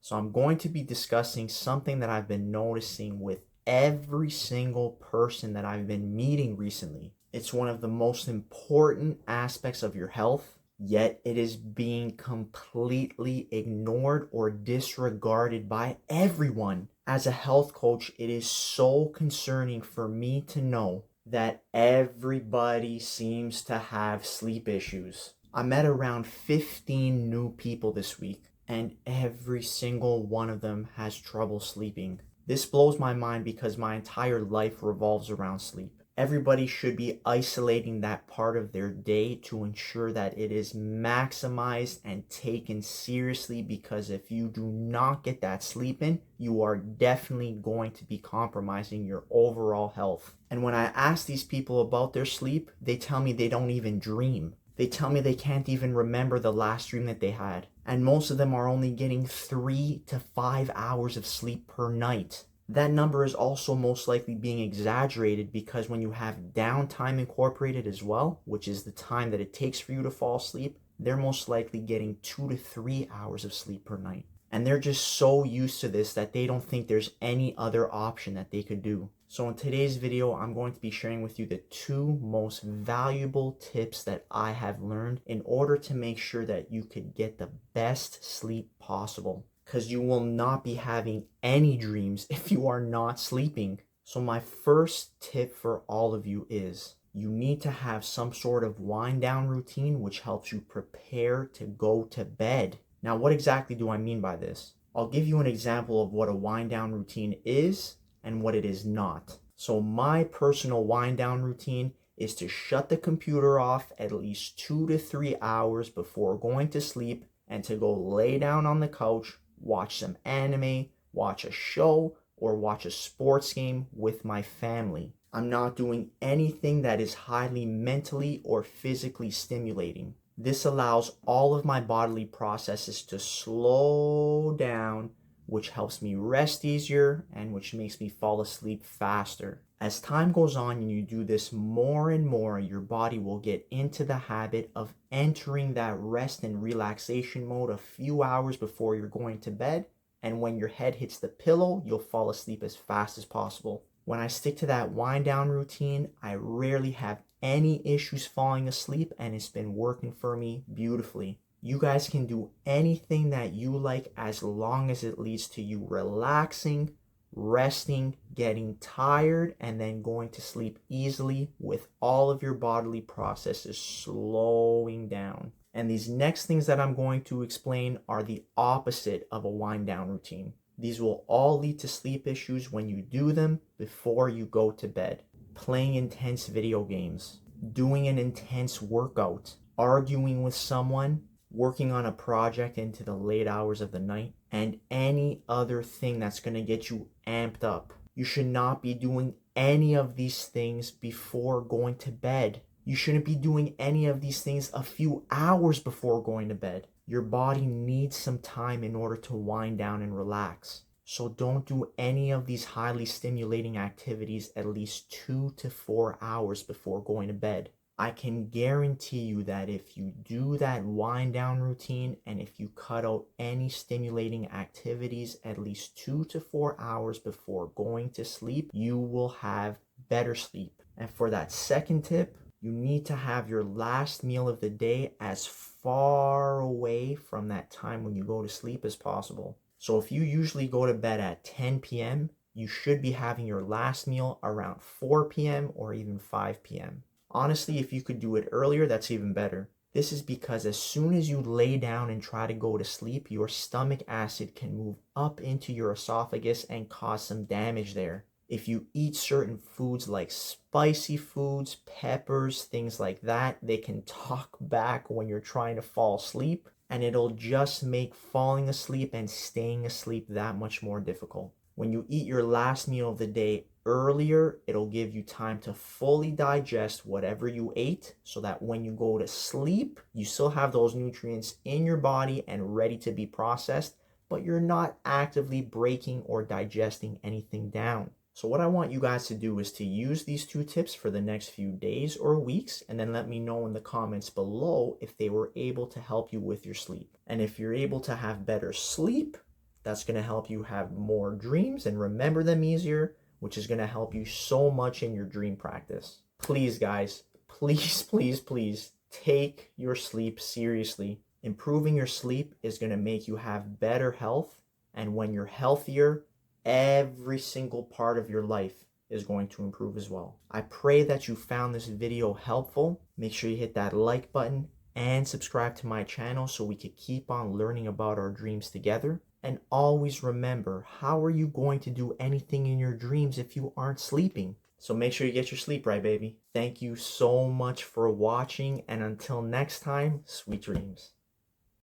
So I'm going to be discussing something that I've been noticing with every single person that I've been meeting recently. It's one of the most important aspects of your health, yet it is being completely ignored or disregarded by everyone. As a health coach, it is so concerning for me to know that everybody seems to have sleep issues. I met around 15 new people this week, and every single one of them has trouble sleeping. This blows my mind because my entire life revolves around sleep. Everybody should be isolating that part of their day to ensure that it is maximized and taken seriously, because if you do not get that sleep in, you are definitely going to be compromising your overall health. And when I ask these people about their sleep, they tell me they don't even dream. They tell me they can't even remember the last dream that they had. And most of them are only getting 3 to 5 hours of sleep per night. That number is also most likely being exaggerated because when you have downtime incorporated as well, which is the time that it takes for you to fall asleep, they're most likely getting 2 to 3 hours of sleep per night. And they're just so used to this that they don't think there's any other option that they could do. So in today's video, I'm going to be sharing with you the 2 most valuable tips that I have learned in order to make sure that you could get the best sleep possible. Because you will not be having any dreams if you are not sleeping. So my first tip for all of you is you need to have some sort of wind down routine which helps you prepare to go to bed. Now, what exactly do I mean by this? I'll give you an example of what a wind down routine is and what it is not. So my personal wind down routine is to shut the computer off at least 2 to 3 hours before going to sleep and to go lay down on the couch, watch some anime, watch a show, or watch a sports game with my family. I'm not doing anything that is highly mentally or physically stimulating. This allows all of my bodily processes to slow down, which helps me rest easier and which makes me fall asleep faster. As time goes on and you do this more and more, your body will get into the habit of entering that rest and relaxation mode a few hours before you're going to bed. And when your head hits the pillow, you'll fall asleep as fast as possible. When I stick to that wind down routine, I rarely have any issues falling asleep, and it's been working for me beautifully. You guys can do anything that you like as long as it leads to you relaxing, resting, getting tired, and then going to sleep easily with all of your bodily processes slowing down. And these next things that I'm going to explain are the opposite of a wind down routine. These will all lead to sleep issues when you do them before you go to bed. Playing intense video games, doing an intense workout, arguing with someone, working on a project into the late hours of the night, and any other thing that's going to get you amped up. You should not be doing any of these things before going to bed. You shouldn't be doing any of these things a few hours before going to bed. Your body needs some time in order to wind down and relax. So don't do any of these highly stimulating activities at least 2 to 4 hours before going to bed. I can guarantee you that if you do that wind down routine and if you cut out any stimulating activities at least 2 to 4 hours before going to sleep, you will have better sleep. And for that second tip, you need to have your last meal of the day as far away from that time when you go to sleep as possible. So if you usually go to bed at 10 p.m., you should be having your last meal around 4 p.m. or even 5 p.m. Honestly, if you could do it earlier, that's even better. This is because as soon as you lay down and try to go to sleep, your stomach acid can move up into your esophagus and cause some damage there. If you eat certain foods like spicy foods, peppers, things like that, they can talk back when you're trying to fall asleep, and it'll just make falling asleep and staying asleep that much more difficult. When you eat your last meal of the day earlier, it'll give you time to fully digest whatever you ate so that when you go to sleep, you still have those nutrients in your body and ready to be processed, but you're not actively breaking or digesting anything down. So what I want you guys to do is to use these 2 tips for the next few days or weeks, and then let me know in the comments below if they were able to help you with your sleep. And if you're able to have better sleep, That's going to help you have more dreams and remember them easier, which is going to help you so much in your dream practice. Please, guys, please, please, please take your sleep seriously. Improving your sleep is going to make you have better health. And when you're healthier, every single part of your life is going to improve as well. I pray that you found this video helpful. Make sure you hit that like button and subscribe to my channel so we can keep on learning about our dreams together. And always remember, how are you going to do anything in your dreams if you aren't sleeping? So make sure you get your sleep right, baby. Thank you so much for watching, and until next time, sweet dreams.